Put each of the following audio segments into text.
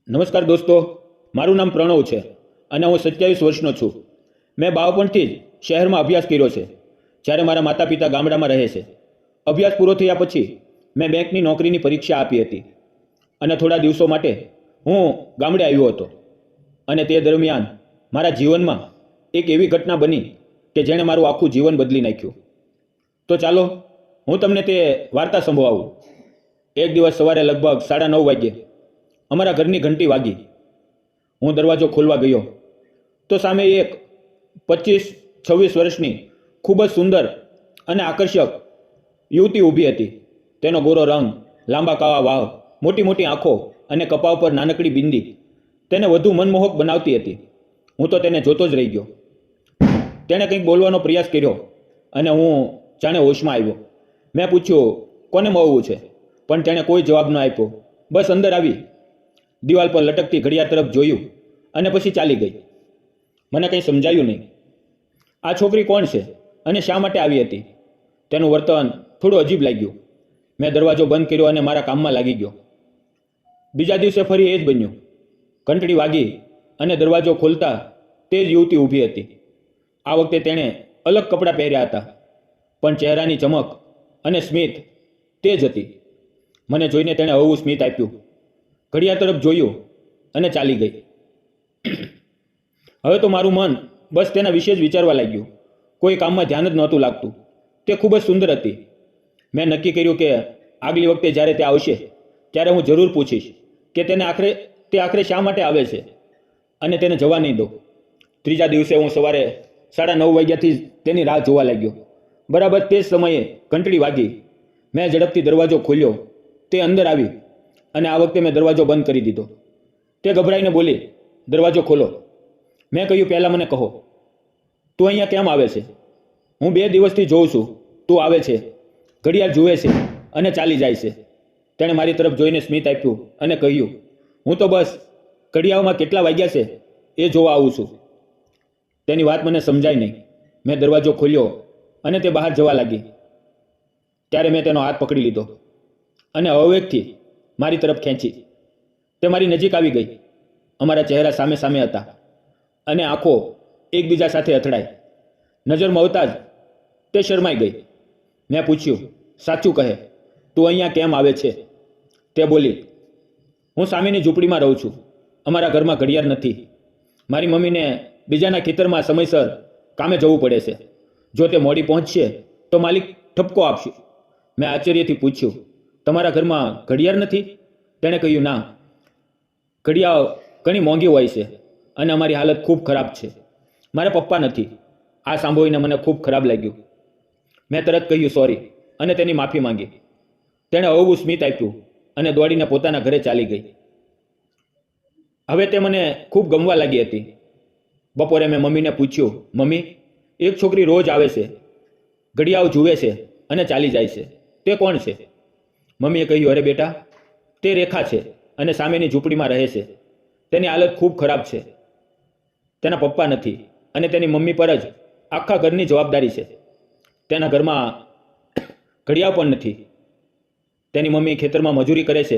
નમસ્કાર દોસ્તો, મારું નામ પ્રણવ છે અને હું 27 વર્ષનો છું. મેં બાળપણથી જ શહેરમાં અભ્યાસ કર્યો છે, જ્યારે મારા માતા પિતા ગામડામાં રહે છે. અભ્યાસ પૂરો થયા પછી મેં બેંકની નોકરીની પરીક્ષા આપી હતી અને થોડા દિવસો માટે હું ગામડે આવ્યો હતો. અને તે દરમિયાન મારા જીવનમાં એક એવી ઘટના બની કે જેણે મારું આખું જીવન બદલી નાખ્યું. તો ચાલો હું તમને તે વાર્તા સંભળાવું. એક દિવસ સવારે લગભગ 9:30 વાગ્યે અમારા ઘરની ઘંટી વાગી. હું દરવાજો ખોલવા ગયો તો સામે એક 25-26 વર્ષની ખૂબ જ સુંદર અને આકર્ષક યુવતી ઊભી હતી. તેનો ગોરો રંગ, લાંબા કાળા વાળ, મોટી મોટી આંખો અને કપાળ પર નાનકડી બિંદી તેને વધુ મનમોહક બનાવતી હતી. હું તો તેને જોતો જ રહી ગયો. તેણે કંઈક બોલવાનો પ્રયાસ કર્યો અને હું જાણે હોશમાં આવ્યો. મેં પૂછ્યું, કોને મળવું છે? પણ તેણે કોઈ જવાબ ન આપ્યો. બસ અંદર આવી, દિવાલ પર લટકતી ઘડિયાળ તરફ જોયું અને પછી ચાલી ગઈ. મને કંઈ સમજાયું નહીં. આ છોકરી કોણ છે અને શા માટે આવી હતી? તેનું વર્તન થોડું અજીબ લાગ્યું. મેં દરવાજો બંધ કર્યો અને મારા કામમાં લાગી ગયો. બીજા દિવસે ફરી એ જ બન્યું. ઘંટડી વાગી અને દરવાજો ખોલતા તે જ યુવતી ઊભી હતી. આ વખતે તેણે અલગ કપડાં પહેર્યા હતા, પણ ચહેરાની ચમક અને સ્મિત તે જ હતી. મને જોઈને તેણે હળવું સ્મિત આપ્યું, ઘડિયાળ તરફ જોયું અને ચાલી ગઈ. હવે તો મારું મન બસ તેના વિશે જ વિચારવા લાગ્યું. કોઈ કામમાં ધ્યાન જ નહોતું લાગતું. તે ખૂબ જ સુંદર હતી. મેં નક્કી કર્યું કે આગલી વખતે જ્યારે તે આવશે ત્યારે હું જરૂર પૂછીશ કે તે આખરે શા માટે આવે છે અને તેને જવા નહીં દો. ત્રીજા દિવસે હું સવારે 9:30 વાગ્યાથી જ તેની રાહ જોવા લાગ્યો. બરાબર તે જ સમયે ઘંટડી વાગી. મેં ઝડપથી દરવાજો ખોલ્યો. તે અંદર આવી અને આ વખતે મેં દરવાજો બંધ કરી દીધો. તે ગભરાઈને બોલી, દરવાજો ખોલો. મેં કહ્યું, પહેલાં મને કહો, તું અહીંયા કેમ આવે છે? હું 2 દિવસથી જોઉં છું તું આવે છે, ઘડિયાળ જુએ છે અને ચાલી જાય છે. તેણે મારી તરફ જોઈને સ્મિત આપ્યું અને કહ્યું, હું તો બસ ઘડિયાળમાં કેટલા વાગ્યા છે એ જોવા આવું છું. તેની વાત મને સમજાય નહીં. મેં દરવાજો ખોલ્યો અને તે બહાર જવા લાગી. ત્યારે મેં તેનો હાથ પકડી લીધો અને હળવેકથી મારી તરફ ખેંચી. તે મારી નજીક આવી ગઈ. અમારા ચહેરા સામે સામે હતા અને આંખો એકબીજા સાથે અથડાઈ. નજરમાં આવતા જ તે શરમાઈ ગઈ. મેં પૂછ્યું, સાચું કહે, તું અહીંયા કેમ આવે છે? તે બોલી, હું સામેની ઝૂંપડીમાં રહું છું. અમારા ઘરમાં ઘડિયાળ નથી. મારી મમ્મીને બીજાના ખેતરમાં સમયસર કામે જવું પડે છે. જો તે મોડી પહોંચશે તો માલિક ઠપકો આપશે. મેં આશ્ચર્યથી પૂછ્યું, તમારા ઘરમાં ઘડિયાળ નથી? તેણે કહ્યું, ના, ઘડિયાળ ઘણી મોંઘી હોય છે અને અમારી હાલત ખૂબ ખરાબ છે. મારા પપ્પા નથી. આ સાંભળીને મને ખૂબ ખરાબ લાગ્યું. મેં તરત કહ્યું સોરી અને તેની માફી માંગી. તેણે હળવું સ્મિત આપ્યું અને દોડીને પોતાના ઘરે ચાલી ગઈ. હવે તે મને ખૂબ ગમવા લાગી હતી. બપોરે મેં મમ્મીને પૂછ્યું, મમ્મી, એક છોકરી રોજ આવે છે, ઘડિયાળ જુએ છે અને ચાલી જાય છે, તે કોણ છે? મમ્મીએ કહ્યું, અરે બેટા, તે રેખા છે અને સામેની ઝૂંપડીમાં રહે છે. તેની હાલત ખૂબ ખરાબ છે. તેના પપ્પા નથી અને તેની મમ્મી પર જ આખા ઘરની જવાબદારી છે. તેના ઘરમાં ઘડિયાળ પણ નથી. તેની મમ્મી ખેતરમાં મજૂરી કરે છે.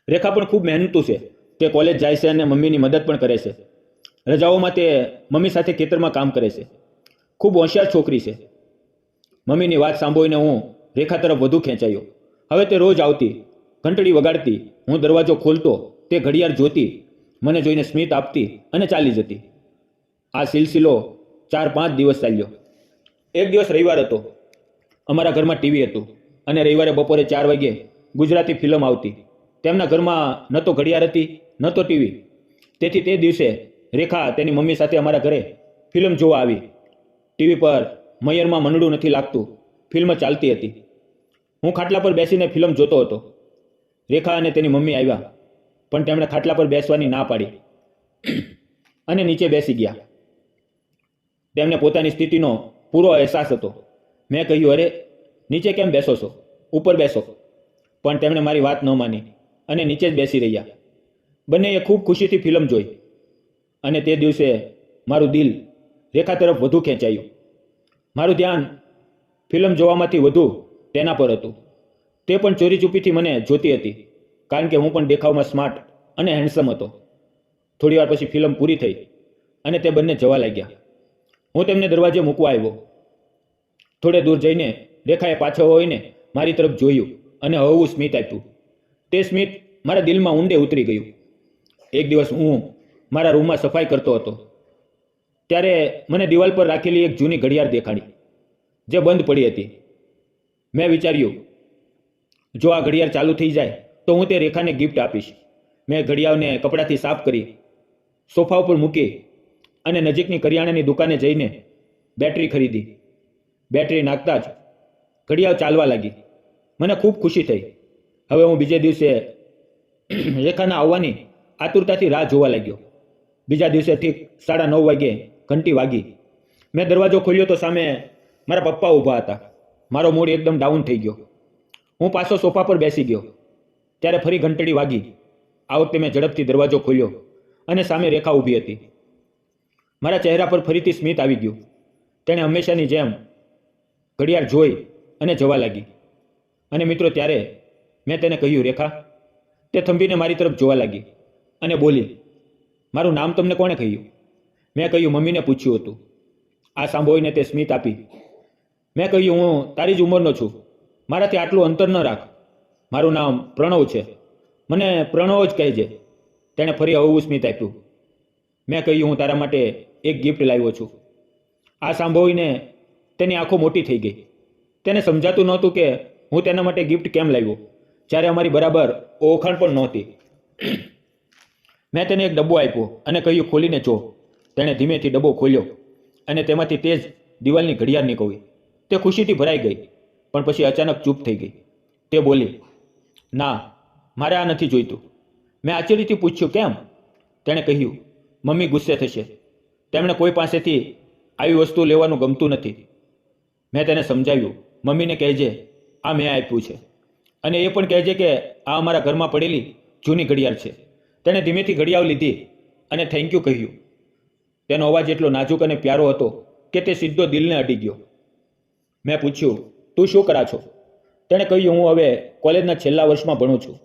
રેખા પણ ખૂબ મહેનતુ છે. તે કોલેજ જાય છે અને મમ્મીની મદદ પણ કરે છે. રજાઓમાં તે મમ્મી સાથે ખેતરમાં કામ કરે છે. ખૂબ હોશિયાર છોકરી છે. મમ્મીની વાત સાંભળીને હું રેખા તરફ વધુ ખેંચાયો. હવે તે રોજ આવતી, ઘંટડી વગાડતી, હું દરવાજો ખોલતો, તે ઘડિયાળ જોતી, મને જોઈને સ્મિત આપતી અને ચાલી જતી. આ સિલસિલો 4-5 દિવસ ચાલ્યો. એક દિવસ રવિવાર હતો. અમારા ઘરમાં ટીવી હતું અને રવિવારે બપોરે 4 વાગ્યે ગુજરાતી ફિલ્મ આવતી. તેમના ઘરમાં ન તો ઘડિયાળ હતી ન તો ટીવી. તેથી તે દિવસે રેખા તેની મમ્મી સાથે અમારા ઘરે ફિલ્મ જોવા આવી. ટીવી પર મયરમાં મનડું નથી લાગતું ફિલ્મ ચાલતી હતી. હું ખાટલા પર બેસીને ફિલ્મ જોતો હતો. રેખા અને તેની મમ્મી આવ્યા, પણ તેમણે ખાટલા પર બેસવાની ના પાડી અને નીચે બેસી ગયા. તેમને પોતાની સ્થિતિનો પૂરો અહેસાસ હતો. મેં કહ્યું, અરે, નીચે કેમ બેસો છો? ઉપર બેસો. પણ તેમણે મારી વાત ન માની અને નીચે જ બેસી રહ્યા. બંનેએ ખૂબ ખુશીથી ફિલ્મ જોઈ અને તે દિવસે મારું દિલ રેખા તરફ વધુ ખેંચાયું. મારું ધ્યાન ફિલ્મ જોવામાંથી વધુ તેના પર હતું. તે પણ ચોરી ચૂપીથી મને જોતી હતી. કારણ કે હું પણ દેખાવમાં સ્માર્ટ અને હેન્ડસમ હતો. થોડી વાર પછી ફિલ્મ પૂરી થઈ અને તે બંને જવા લાગ્યા. હું તેમને દરવાજે મૂકવા આવ્યો. થોડે દૂર જઈને રેખાએ પાછળ હોઈને મારી તરફ જોયું અને હળવું સ્મિત આપ્યું. તે સ્મિત મારા દિલમાં ઊંડે ઉતરી ગયું. એક દિવસ હું મારા રૂમમાં સફાઈ કરતો હતો ત્યારે મને દિવાલ પર રાખેલી એક જૂની ઘડિયાળ દેખાડી જે બંધ પડી હતી. મેં વિચાર્યું, જો આ ઘડિયાળ ચાલુ થઈ જાય તો હું તે રેખાને ગિફ્ટ આપીશ. મેં ઘડિયાળને કપડાથી સાફ કરી સોફા ઉપર મૂકી અને નજીકની કરિયાણાની દુકાને જઈને બેટરી ખરીદી. બેટરી નાખતા જ ઘડિયાળ ચાલવા લાગી. મને ખૂબ ખુશી થઈ. હવે હું બીજે દિવસે રેખાના આવવાની આતુરતાથી રાહ જોવા લાગ્યો. બીજા દિવસે ઠીક 9:30 વાગ્યે ઘંટી વાગી. મેં દરવાજો ખોલ્યો તો સામે મારા પપ્પા ઊભા હતા. મારો મૂડ એકદમ ડાઉન થઈ ગયો. હું પાછો સોફા પર બેસી ગયો. ત્યારે ફરી ઘંટડી વાગી. આ વખતે મેં ઝડપથી દરવાજો ખોલ્યો અને સામે રેખા ઊભી હતી. મારા ચહેરા પર ફરીથી સ્મિત આવી ગયું. તેણે હંમેશાની જેમ ઘડિયાળ જોઈ અને જવા લાગી. અને મિત્રો, ત્યારે મેં તેને કહ્યું, રેખા. તે થંભીને મારી તરફ જોવા લાગી અને બોલી, મારું નામ તમને કોણે કહ્યું? મેં કહ્યું, મમ્મીને પૂછ્યું હતું. આ સાંભળીને તે સ્મિત આપી. મેં કહ્યું, હું તારી જ ઉંમરનો છું. મારાથી આટલું અંતર ન રાખ. મારું નામ પ્રણવ છે. મને પ્રણવ જ કહેજે. તેણે ફરી હળવું સ્મિત આપ્યું. મેં કહ્યું, હું તારા માટે એક ગિફ્ટ લાવ્યો છું. આ સાંભળીને તેની આંખો મોટી થઈ ગઈ. તેને સમજાતું નહોતું કે હું તેના માટે ગિફ્ટ કેમ લાવ્યો, જ્યારે અમારી બરાબર ઓળખાણ પણ નહોતી. મેં તેને એક ડબ્બો આપ્યો અને કહ્યું, ખોલીને જો. તેણે ધીમેથી ડબ્બો ખોલ્યો અને તેમાંથી તેજ દિવાલની ઘડિયાળ નીકળી. તે ખુશીથી ભરાઈ ગઈ, પણ પછી અચાનક ચૂપ થઈ ગઈ. તે બોલી, ના, મારે આ નથી જોઈતું. મેં આશ્ચર્યથી પૂછ્યું, કેમ? તેણે કહ્યું, મમ્મી ગુસ્સે થશે. તેમણે કોઈ પાસેથી આવી વસ્તુ લેવાનું ગમતું નથી. મેં તેને સમજાવ્યું, મમ્મીને કહેજે આ મેં આપ્યું છે અને એ પણ કહેજે કે આ અમારા ઘરમાં પડેલી જૂની ઘડિયાળ છે. તેણે ધીમેથી ઘડિયાળ લીધી અને થેન્ક યુ કહ્યું. તેનો અવાજ એટલો નાજુક અને પ્યારો હતો કે તે સીધો દિલને અડી ગયો. મેં પૂછ્યું, તું શું કરા છો? તેણે કહ્યું, હું હવે કોલેજના છેલ્લા વર્ષમાં ભણું છું.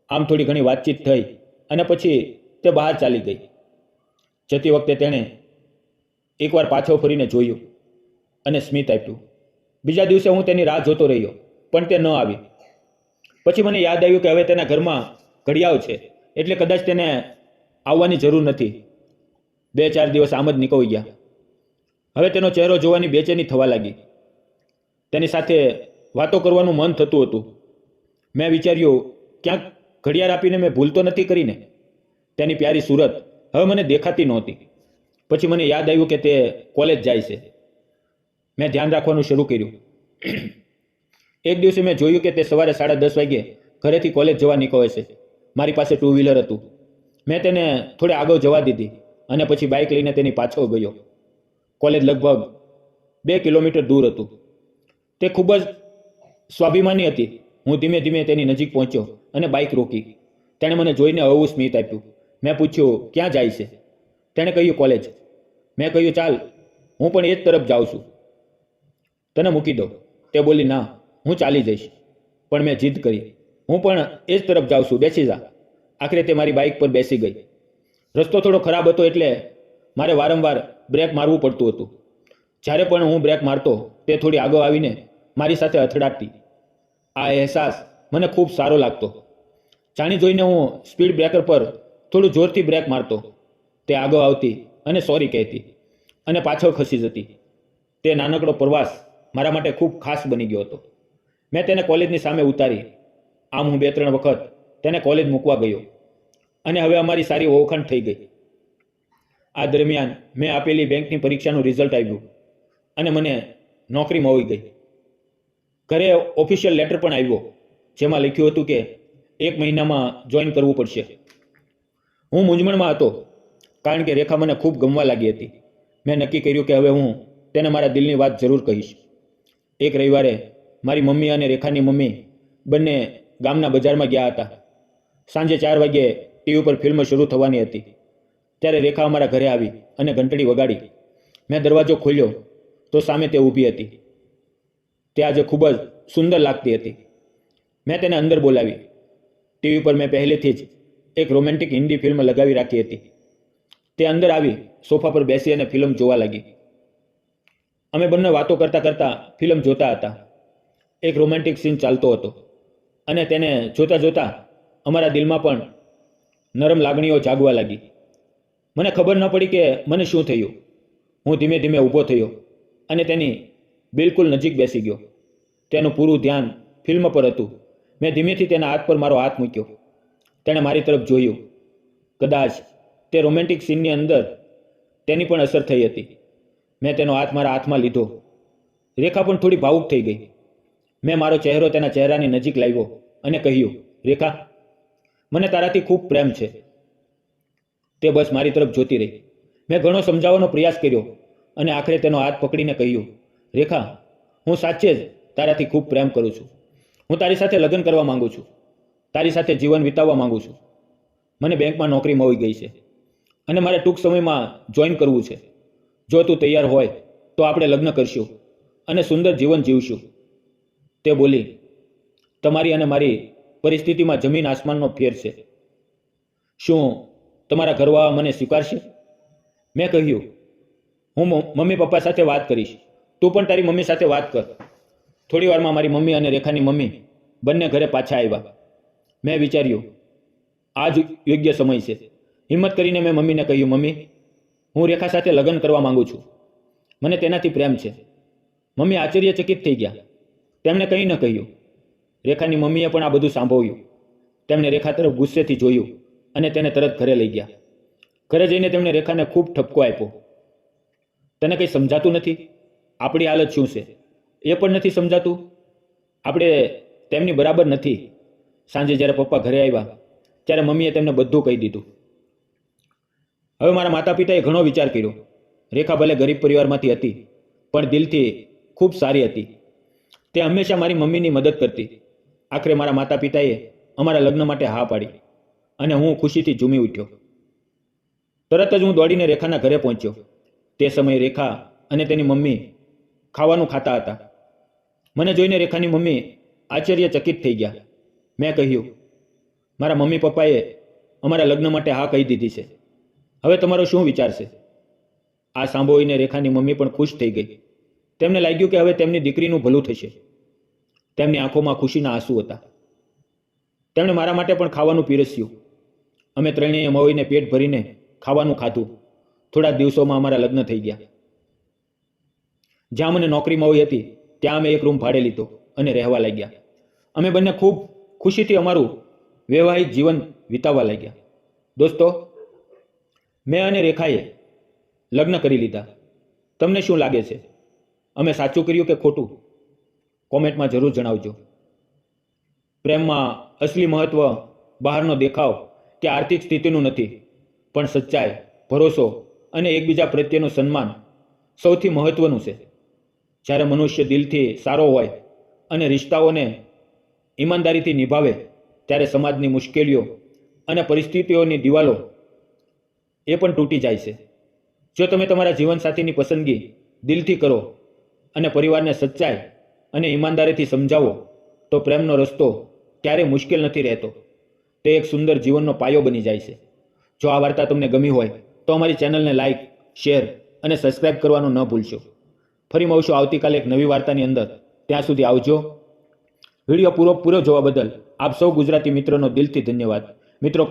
આમ થોડી ઘણી વાતચીત થઈ અને પછી તે બહાર ચાલી ગઈ. જતી વખતે તેણે એકવાર પાછો ફરીને જોયું અને સ્મિત આપ્યું. બીજા દિવસે હું તેની રાહ જોતો રહ્યો, પણ તે ન આવી. પછી મને યાદ આવ્યું કે હવે તેના ઘરમાં ઘડિયાળ છે, એટલે કદાચ તેને આવવાની જરૂર નથી. 2-4 દિવસ આમ જ નીકળી ગયા. હવે તેનો ચહેરો જોવાની બેચેની થવા લાગી. તેની સાથે વાતો કરવાનું મન થતું હતું. મેં વિચાર્યું, ક્યાંક ઘડિયાળ આપીને મેં ભૂલ તો નથી કરીને. તેની પ્યારી સુરત હવે મને દેખાતી નહોતી. પછી મને યાદ આવ્યું કે તે કોલેજ જાય છે. મેં ધ્યાન રાખવાનું શરૂ કર્યું. એક દિવસે મેં જોયું કે તે સવારે 10:30 વાગ્યે ઘરેથી કોલેજ જવા નીકળે છે. મારી પાસે 2 વ્હીલર હતું. મેં તેને થોડે આગળ જવા દીધી અને પછી બાઇક લઈને તેની પાછળ ગયો. કોલેજ લગભગ 2 કિલોમીટર દૂર હતું. તે ખૂબ જ સ્વાભિમાની હતી. હું ધીમે ધીમે તેની નજીક પહોંચ્યો અને બાઇક રોકી. તેણે મને જોઈને હળવું સ્મિત આપ્યું. મેં પૂછ્યું, ક્યાં જાય છે? તેણે કહ્યું, કોલેજ. મેં કહ્યું, ચાલ, હું પણ એ જ તરફ જાઉં છું. તને મૂકી દો. તે બોલી, ના, હું ચાલી જઈશ. પણ મેં જીદ કરી, હું પણ એ જ તરફ જાઉં છું, બેસી જા. આખરે તે મારી બાઇક પર બેસી ગઈ. રસ્તો થોડો ખરાબ હતો એટલે મારે વારંવાર બ્રેક મારવું પડતું હતું. જ્યારે પણ હું બ્રેક મારતો તે થોડી આગળ આવીને મારી સાથે અથડાતી. આ અહેસાસ મને ખૂબ સારો લાગતો. જાણી જોઈને હું સ્પીડ બ્રેકર પર થોડું જોરથી બ્રેક મારતો. તે આગળ આવતી અને સોરી કહેતી અને પાછળ ખસી જતી. તે નાનકડો પ્રવાસ મારા માટે ખૂબ ખાસ બની ગયો હતો. મેં તેને કોલેજની સામે ઉતારી. આમ હું 2-3 વખત તેને કોલેજ મૂકવા ગયો અને હવે અમારી સારી ઓળખાણ થઈ ગઈ. આ દરમિયાન મેં આપેલી બેંકની પરીક્ષાનું રિઝલ્ટ આવ્યું અને મને નોકરી મળી ગઈ. ઘરે ઓફિશિયલ લેટર પણ આવ્યો જેમાં લખ્યું હતું કે 1 મહિનામાં જોઈન કરવું પડશે. હું મૂંઝવણમાં હતો કારણ કે રેખા મને ખૂબ ગમવા લાગી હતી. મેં નક્કી કર્યું કે હવે હું તેને મારા દિલની વાત જરૂર કહીશ. એક રવિવારે મારી મમ્મી અને રેખાની મમ્મી બંને ગામના બજારમાં ગયા હતા. સાંજે 4 વાગ્યે ટીવી પર ફિલ્મ શરૂ થવાની હતી. ત્યારે રેખા અમારા ઘરે આવી અને ઘંટડી વગાડી. મેં દરવાજો ખોલ્યો તો સામે તે ઊભી હતી. તે આજે ખૂબ જ સુંદર લાગતી હતી. મેં તેને અંદર બોલાવી. ટીવી પર મેં પહેલેથી જ એક રોમેન્ટિક હિન્દી ફિલ્મ લગાવી રાખી હતી. તે અંદર આવી સોફા પર બેસી અને ફિલ્મ જોવા લાગી. અમે બંને વાતો કરતાં કરતાં ફિલ્મ જોતા હતા. એક રોમેન્ટિક સીન ચાલતો હતો અને તેને જોતાં જોતાં અમારા દિલમાં પણ નરમ લાગણીઓ જાગવા લાગી. મને ખબર ન પડી કે મને શું થયું. હું ધીમે ધીમે ઊભો થયો અને તેની બિલકુલ નજીક બેસી ગયો. તેનું પૂરું ધ્યાન ફિલ્મ પર હતું. મેં ધીમેથી તેના હાથ પર મારો હાથ મૂક્યો. તેણે મારી તરફ જોયું. કદાચ તે રોમેન્ટિક સીનની અંદર તેની પણ અસર થઈ હતી. મેં તેનો હાથ મારા હાથમાં લીધો. રેખા પણ થોડી ભાવુક થઈ ગઈ. મેં મારો ચહેરો તેના ચહેરાની નજીક લાવ્યો અને કહ્યું, રેખા, મને તારાથી ખૂબ પ્રેમ છે. તે બસ મારી તરફ જોતી રહી. મેં ઘણો સમજાવવાનો પ્રયાસ કર્યો અને આખરે તેનો હાથ પકડીને કહ્યું, રેખા, હું સાચે જ તારાથી ખૂબ પ્રેમ કરું છું. હું તારી સાથે લગ્ન કરવા માંગુ છું. તારી સાથે જીવન વિતાવવા માંગુ છું. મને બેંકમાં નોકરી મળી ગઈ છે અને મારે ટૂંક સમયમાં જોઈન કરવું છે. જો તું તૈયાર હોય તો આપણે લગ્ન કરશું અને સુંદર જીવન જીવશું. તે બોલી, તમારી અને મારી પરિસ્થિતિમાં જમીન આસમાનનો ફેર છે. શું તમારા ઘરવાળા મને સ્વીકારશે? મેં કહ્યું, હું મમ્મી પપ્પા સાથે વાત કરીશ. તું પણ તારી મમ્મી સાથે વાત કર. થોડી વારમાં મારી મમ્મી અને રેખાની મમ્મી બંને ઘરે પાછા આવ્યા. મેં વિચાર્યું, આ જ યોગ્ય સમય છે. હિંમત કરીને મેં મમ્મીને કહ્યું, મમ્મી, હું રેખા સાથે લગ્ન કરવા માંગુ છું. મને તેનાથી પ્રેમ છે. મમ્મી આશ્ચર્યચકિત થઈ ગયા. તેમણે કંઈ ન કહ્યું. રેખાની મમ્મીએ પણ આ બધું સાંભળ્યું. તેમણે રેખા તરફ ગુસ્સેથી જોયું અને તેને તરત ઘરે લઈ ગયા. ઘરે જઈને તેમણે રેખાને ખૂબ ઠપકો આપ્યો. તને કંઈ સમજાતું નથી? આપણી હાલત શું છે એ પણ નથી સમજાતું? આપણે તેમની બરાબર નથી. સાંજે જ્યારે પપ્પા ઘરે આવ્યા ત્યારે મમ્મીએ તેમને બધું કહી દીધું. હવે મારા માતા પિતાએ ઘણો વિચાર કર્યો. રેખા ભલે ગરીબ પરિવારમાંથી હતી પણ દિલથી ખૂબ સારી હતી. તે હંમેશા મારી મમ્મીની મદદ કરતી. આખરે મારા માતા પિતાએ અમારા લગ્ન માટે હા પાડી અને હું ખુશીથી ઝૂમી ઉઠ્યો. તરત જ હું દોડીને રેખાના ઘરે પહોંચ્યો. તે સમયે રેખા અને તેની મમ્મી ખાવાનું ખાતા હતા. મને જોઈને રેખાની મમ્મી આશ્ચર્યચકિત થઈ ગયા. મેં કહ્યું, મારા મમ્મી પપ્પાએ અમારા લગ્ન માટે હા કહી દીધી છે. હવે તમારો શું વિચાર છે? આ સાંભળીને રેખાની મમ્મી પણ ખુશ થઈ ગઈ. તેમને લાગ્યું કે હવે તેમની દીકરીનું ભલું થશે. તેમની આંખોમાં ખુશીના આંસુ હતા. તેમણે મારા માટે પણ ખાવાનું પીરસ્યું. અમે ત્રણેય મળીને પેટ ભરીને ખાવાનું ખાધું. થોડા દિવસોમાં અમારા લગ્ન થઈ ગયા. જ્યાં મને નોકરી મળી હતી ત્યાં અમે એક રૂમ ભાડે લીધો અને રહેવા લાગ્યા. અમે બંને ખૂબ ખુશીથી અમારું વૈવાહિક જીવન વિતાવવા લાગ્યા. દોસ્તો, મેં અને રેખાએ લગ્ન કરી લીધા. તમને શું લાગે છે? અમે સાચું કર્યું કે ખોટું? કોમેન્ટમાં જરૂર જણાવજો. પ્રેમમાં અસલી મહત્વ બહારનો દેખાવ કે આર્થિક સ્થિતિનું નથી, પણ સચ્ચાઈ, ભરોસો અને એકબીજા પ્રત્યેનું સન્માન સૌથી મહત્વનું છે. જ્યારે મનુષ્ય દિલથી સારો હોય અને રિશ્તાઓને ઈમાનદારીથી નિભાવે ત્યારે સમાજની મુશ્કેલીઓ અને પરિસ્થિતિઓની દિવાલો એ પણ તૂટી જાય છે. જો તમે તમારા જીવનસાથીની પસંદગી દિલથી કરો અને પરિવારને સચ્ચાઈ અને ઈમાનદારીથી સમજાવો તો પ્રેમનો રસ્તો ક્યારેય મુશ્કેલ નથી રહેતો. તે એક સુંદર જીવનનો પાયો બની જાય છે. જો આ વાર્તા તમને ગમી હોય તો અમારી ચેનલને લાઇક, શેર અને સબસ્ક્રાઇબ કરવાનું ન ભૂલશો. ફરી મળશું આવતીકાલે એક નવી વાર્તાની અંદર. ત્યાં સુધી આવજો. વિડીયો પૂરો જોવા બદલ આપ સૌ ગુજરાતી મિત્રોનો દિલથી ધન્યવાદ. મિત્રો,